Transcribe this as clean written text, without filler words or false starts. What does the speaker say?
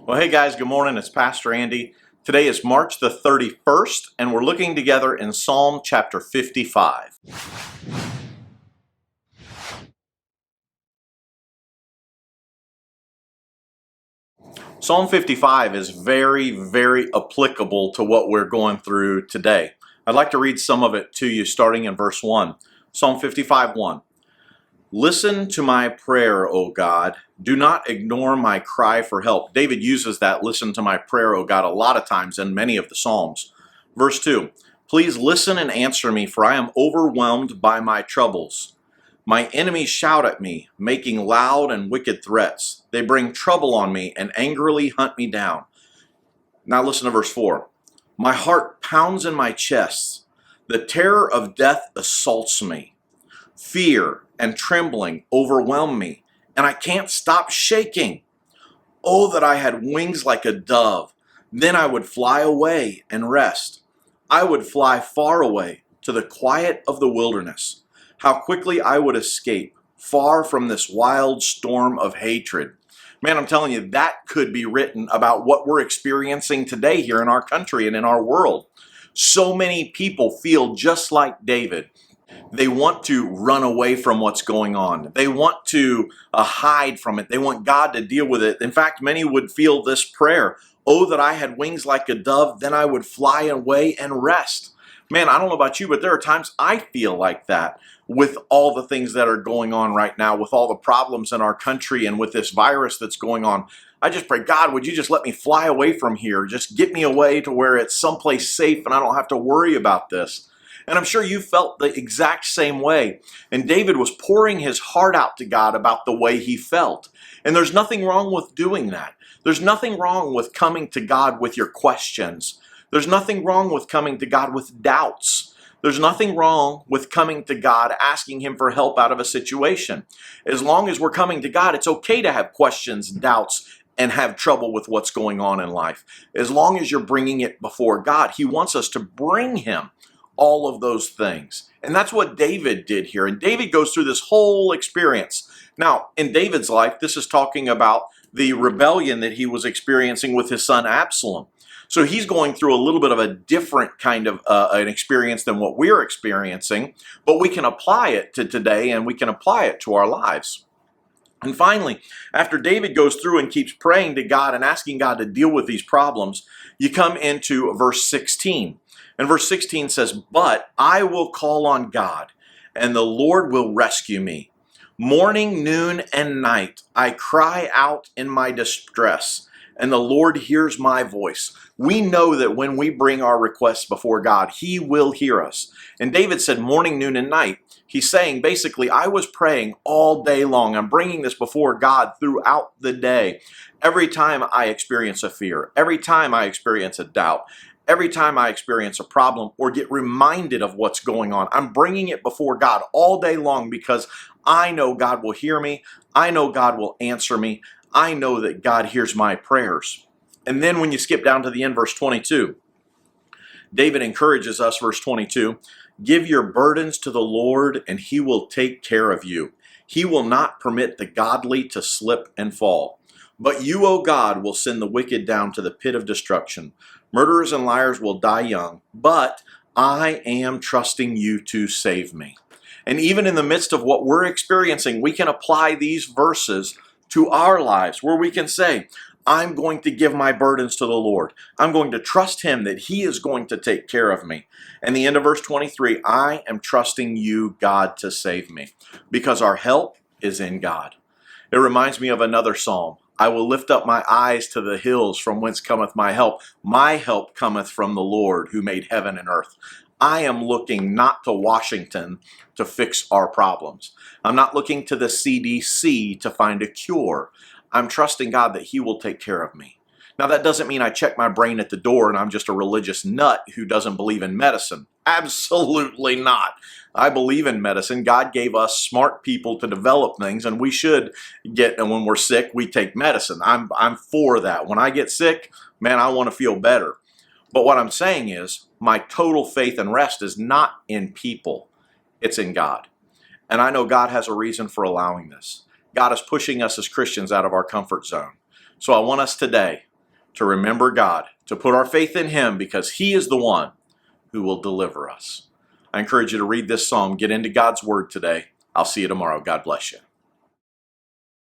Well, hey guys, good morning. It's Pastor Andy. Today is March the 31st, and we're looking together in Psalm chapter 55. Psalm 55 is very applicable to what we're going through today. I'd like to read some of it to you starting in verse 1. Psalm 55:1. Listen to my prayer, O God. Do not ignore my cry for help. David uses that listen to my prayer, O God, a lot of times in many of the Psalms. Verse 2. Please listen and answer me, for I am overwhelmed by my troubles. My enemies shout at me, making loud and wicked threats. They bring trouble on me and angrily hunt me down. Now listen to verse 4. My heart pounds in my chest. The terror of death assaults me. Fear and trembling overwhelm me, and I can't stop shaking. Oh, that I had wings like a dove. Then I would fly away and rest. I would fly far away to the quiet of the wilderness. How quickly I would escape, far from this wild storm of hatred. Man, I'm telling you, that could be written about what we're experiencing today here in our country and in our world. So many people feel just like David. They want to run away from what's going on. They want to hide from it. They want God to deal with it. In fact, many would feel this prayer, oh, that I had wings like a dove, then I would fly away and rest. Man, I don't know about you, but there are times I feel like that with all the things that are going on right now, with all the problems in our country and with this virus that's going on. I just pray, God, would you just let me fly away from here? Just get me away to where it's someplace safe and I don't have to worry about this. And I'm sure you felt the exact same way. And David was pouring his heart out to God about the way he felt. And there's nothing wrong with doing that. There's nothing wrong with coming to God with your questions. There's nothing wrong with coming to God with doubts. There's nothing wrong with coming to God asking Him for help out of a situation. As long as we're coming to God, it's okay to have questions, doubts, and have trouble with what's going on in life. As long as you're bringing it before God, He wants us to bring Him all of those things. And that's what David did here. And David goes through this whole experience. Now, in David's life, this is talking about the rebellion that he was experiencing with his son Absalom. So he's going through a little bit of a different kind of an experience than what we're experiencing, but we can apply it to today and we can apply it to our lives. And finally, after David goes through and keeps praying to God and asking God to deal with these problems, you come into verse 16. And verse 16 says, but I will call on God, and the Lord will rescue me. Morning, noon, and night, I cry out in my distress, and the Lord hears my voice. We know that when we bring our requests before God, He will hear us. And David said morning, noon, and night. He's saying basically, I was praying all day long. I'm bringing this before God throughout the day. Every time I experience a fear, every time I experience a doubt, every time I experience a problem or get reminded of what's going on, I'm bringing it before God all day long because I know God will hear me. I know God will answer me. I know that God hears my prayers. And then when you skip down to the end, verse 22, David encourages us, verse 22, give your burdens to the Lord and He will take care of you. He will not permit the godly to slip and fall. But you, O God, will send the wicked down to the pit of destruction. Murderers and liars will die young, but I am trusting you to save me. And even in the midst of what we're experiencing, we can apply these verses to our lives where we can say, I'm going to give my burdens to the Lord. I'm going to trust Him that He is going to take care of me. And the end of verse 23, I am trusting you, God, to save me, because our help is in God. It reminds me of another psalm. I will lift up my eyes to the hills from whence cometh my help. My help cometh from the Lord who made heaven and earth. I am looking not to Washington to fix our problems. I'm not looking to the CDC to find a cure. I'm trusting God that He will take care of me. Now, that doesn't mean I check my brain at the door and I'm just a religious nut who doesn't believe in medicine. Absolutely not. I believe in medicine. God gave us smart people to develop things, and we should get, and when we're sick, we take medicine. I'm for that. When I get sick, man, I want to feel better. But what I'm saying is, my total faith and rest is not in people. It's in God. And I know God has a reason for allowing this. God is pushing us as Christians out of our comfort zone So I want us today to remember God, to put our faith in Him because He is the one who will deliver us. I encourage you to read this psalm, get into God's Word today. I'll see you tomorrow. God bless you.